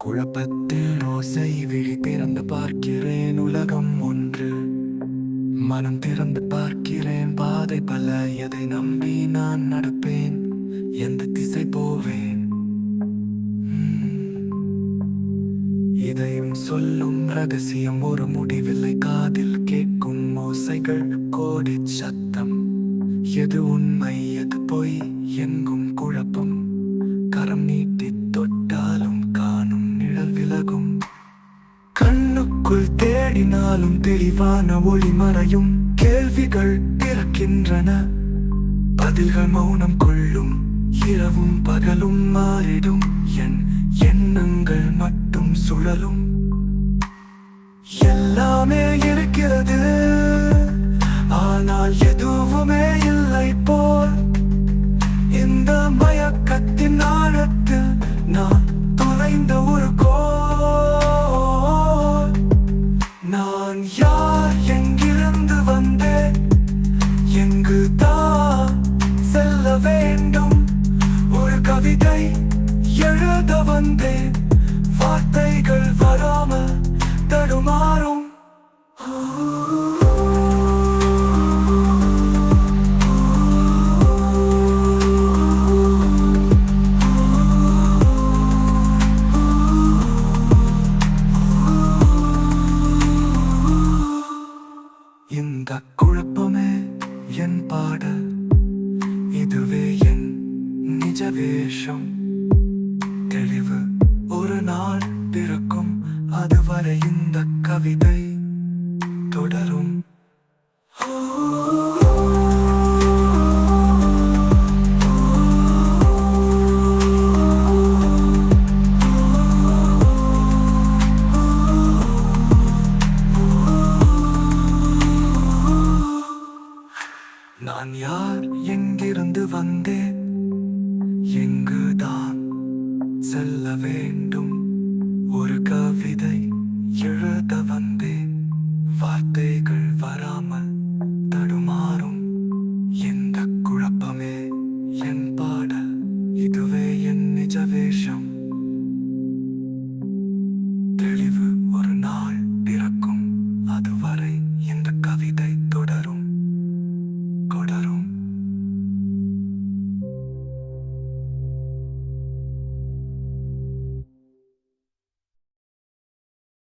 குழப்பத்தில் ஓசை விழி திறந்து பார்க்கிறேன், உலகம் ஒன்று. மனம் திறந்து பார்க்கிறேன், பாதை பல. எதை நம்பி நான் நடப்பேன், எந்த திசை போவேன்? இதயம் சொல்லும் ரகசியம் ஒரு முடிவில்லை, காதில் கேட்கும் ஓசைகள் கோடி சத்தம். எது உண்மை எது பொய் எங்கும் குழப்பம். கரம் நீட்டி தொட்டாலும் காணும் நிழல் விலகும். கண்ணுக்குள் தேடினாலும் தெளிவான ஒளி மறையும். கேள்விகள் பிறக்கின்றன, பதில்கள் மௌனம் கொள்ளும். இரவும் பகலும் மாறிடும், என் எண்ணங்கள் மட்டும் சுழலும். எல்லாமே இருக்கிறது, ஆனால் எதுவுமே இல்லை போல். இந்த மயக்கத்தின் ஆழத்தில் நான் தொலைந்த ஒரு கோல். நான் யார், எங்கிருந்து வந்தேன், எங்கு தான் செல்ல வேண்டும்? ஒரு கவிதை எழுத வந்தேன், வார்த்தைகள் வராமல் தடுமாறும். இந்த குழப்பமே என் பாடல், இதுவே என் நிஜ வேஷம். தெளிவு ஒரு நாள் பிறக்கும், அதுவரை இந்த கவிதை தொடரும். நான் யார், எங்கிருந்து வந்தேன், எங்கு